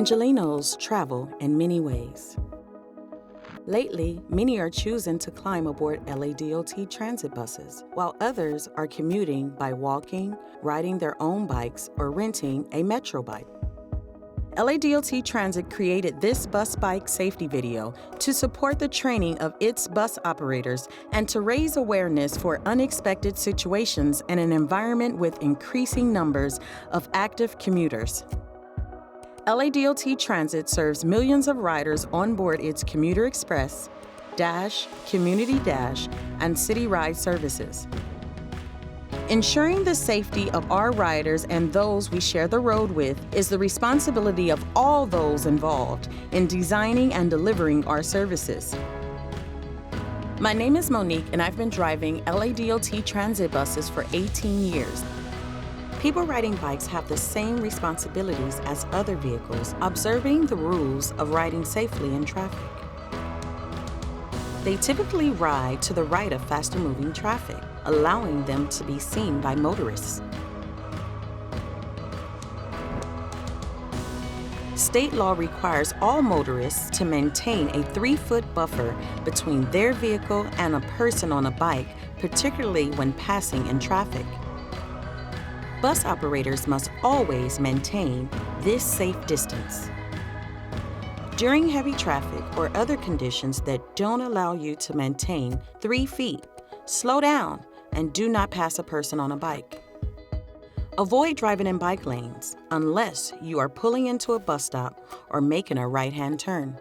Angelenos travel in many ways. Lately, many are choosing to climb aboard LADOT Transit buses, while others are commuting by walking, riding their own bikes, or renting a metro bike. LADOT Transit created this bus bike safety video to support the training of its bus operators and to raise awareness for unexpected situations in an environment with increasing numbers of active commuters. LADOT Transit serves millions of riders on board its Commuter Express, Dash, Community Dash, and City Ride services. Ensuring the safety of our riders and those we share the road with is the responsibility of all those involved in designing and delivering our services. My name is Monique, and I've been driving LADOT Transit buses for 18 years. People riding bikes have the same responsibilities as other vehicles, observing the rules of riding safely in traffic. They typically ride to the right of faster-moving traffic, allowing them to be seen by motorists. State law requires all motorists to maintain a 3-foot buffer between their vehicle and a person on a bike, particularly when passing in traffic. Bus operators must always maintain this safe distance. During heavy traffic or other conditions that don't allow you to maintain 3 feet, slow down and do not pass a person on a bike. Avoid driving in bike lanes unless you are pulling into a bus stop or making a right-hand turn.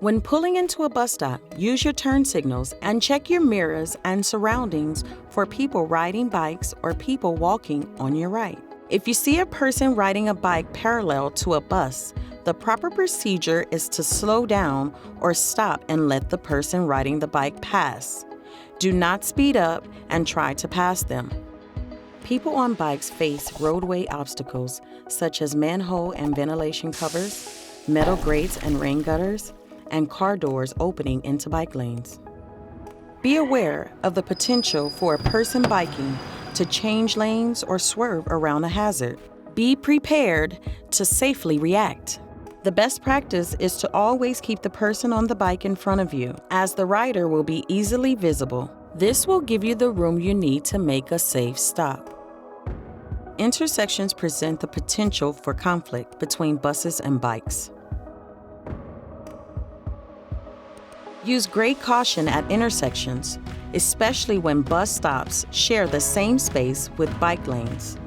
When pulling into a bus stop, use your turn signals and check your mirrors and surroundings for people riding bikes or people walking on your right. If you see a person riding a bike parallel to a bus, the proper procedure is to slow down or stop and let the person riding the bike pass. Do not speed up and try to pass them. People on bikes face roadway obstacles such as manhole and ventilation covers, metal grates and rain gutters, and car doors opening into bike lanes. Be aware of the potential for a person biking to change lanes or swerve around a hazard. Be prepared to safely react. The best practice is to always keep the person on the bike in front of you, as the rider will be easily visible. This will give you the room you need to make a safe stop. Intersections present the potential for conflict between buses and bikes. Use great caution at intersections, especially when bus stops share the same space with bike lanes.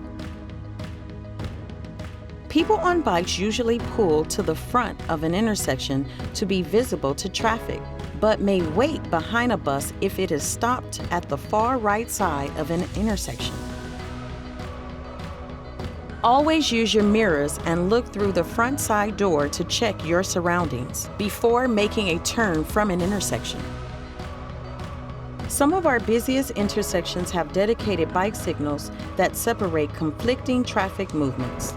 People on bikes usually pull to the front of an intersection to be visible to traffic, but may wait behind a bus if it is stopped at the far right side of an intersection. Always use your mirrors and look through the front side door to check your surroundings before making a turn from an intersection. Some of our busiest intersections have dedicated bike signals that separate conflicting traffic movements.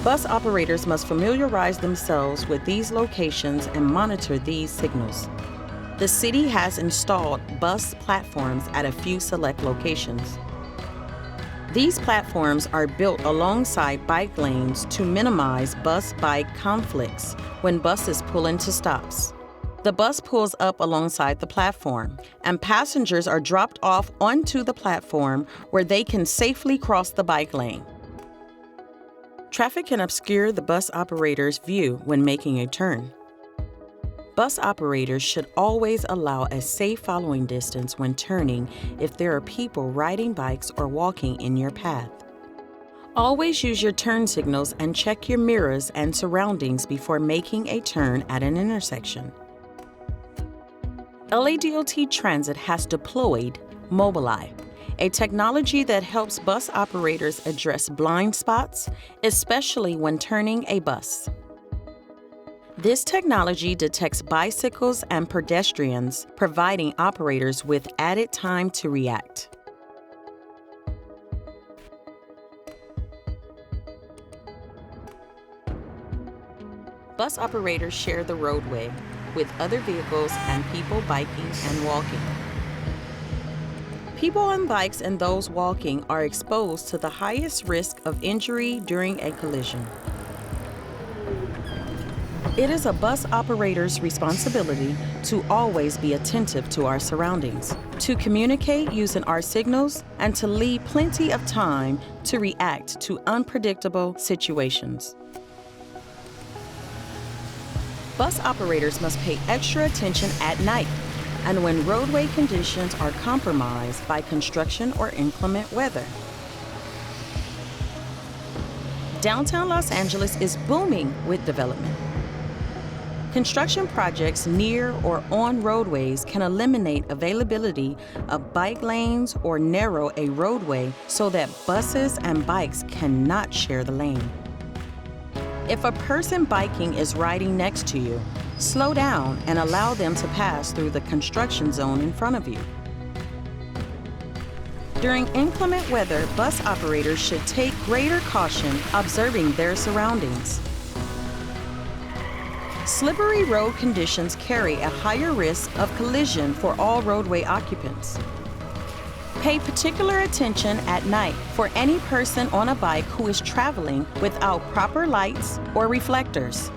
Bus operators must familiarize themselves with these locations and monitor these signals. The city has installed bus platforms at a few select locations. These platforms are built alongside bike lanes to minimize bus-bike conflicts when buses pull into stops. The bus pulls up alongside the platform, and passengers are dropped off onto the platform where they can safely cross the bike lane. Traffic can obscure the bus operator's view when making a turn. Bus operators should always allow a safe following distance when turning if there are people riding bikes or walking in your path. Always use your turn signals and check your mirrors and surroundings before making a turn at an intersection. LADOT Transit has deployed Mobileye, a technology that helps bus operators address blind spots, especially when turning a bus. This technology detects bicycles and pedestrians, providing operators with added time to react. Bus operators share the roadway with other vehicles and people biking and walking. People on bikes and those walking are exposed to the highest risk of injury during a collision. It is a bus operator's responsibility to always be attentive to our surroundings, to communicate using our signals, and to leave plenty of time to react to unpredictable situations. Bus operators must pay extra attention at night and when roadway conditions are compromised by construction or inclement weather. Downtown Los Angeles is booming with development. Construction projects near or on roadways can eliminate availability of bike lanes or narrow a roadway so that buses and bikes cannot share the lane. If a person biking is riding next to you, slow down and allow them to pass through the construction zone in front of you. During inclement weather, bus operators should take greater caution observing their surroundings. Slippery road conditions carry a higher risk of collision for all roadway occupants. Pay particular attention at night for any person on a bike who is traveling without proper lights or reflectors.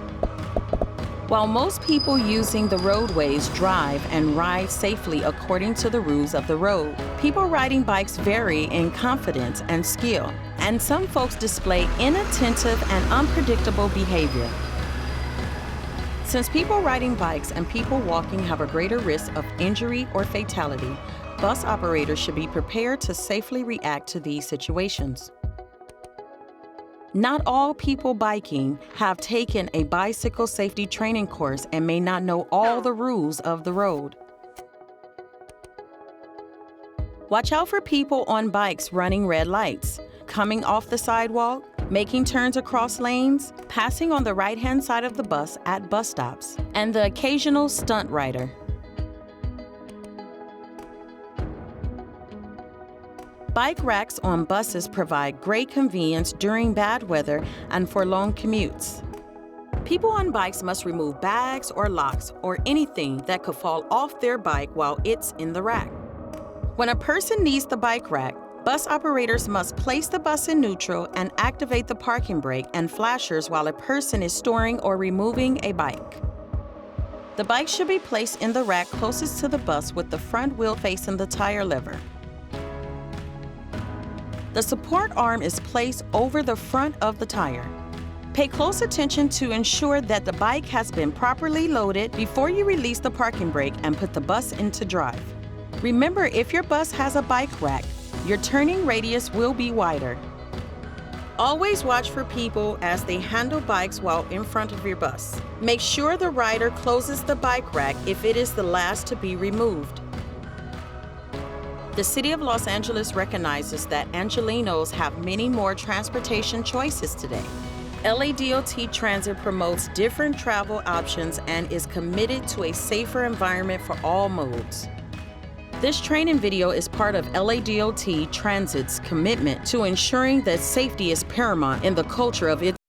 While most people using the roadways drive and ride safely according to the rules of the road, people riding bikes vary in confidence and skill, and some folks display inattentive and unpredictable behavior. Since people riding bikes and people walking have a greater risk of injury or fatality, bus operators should be prepared to safely react to these situations. Not all people biking have taken a bicycle safety training course and may not know all the rules of the road. Watch out for people on bikes running red lights, coming off the sidewalk, making turns across lanes, passing on the right-hand side of the bus at bus stops, and the occasional stunt rider. Bike racks on buses provide great convenience during bad weather and for long commutes. People on bikes must remove bags or locks or anything that could fall off their bike while it's in the rack. When a person needs the bike rack, bus operators must place the bus in neutral and activate the parking brake and flashers while a person is storing or removing a bike. The bike should be placed in the rack closest to the bus with the front wheel facing the tire lever. The support arm is placed over the front of the tire. Pay close attention to ensure that the bike has been properly loaded before you release the parking brake and put the bus into drive. Remember, if your bus has a bike rack, your turning radius will be wider. Always watch for people as they handle bikes while in front of your bus. Make sure the rider closes the bike rack if it is the last to be removed. The City of Los Angeles recognizes that Angelenos have many more transportation choices today. LADOT Transit promotes different travel options and is committed to a safer environment for all modes. This training video is part of LADOT Transit's commitment to ensuring that safety is paramount in the culture of its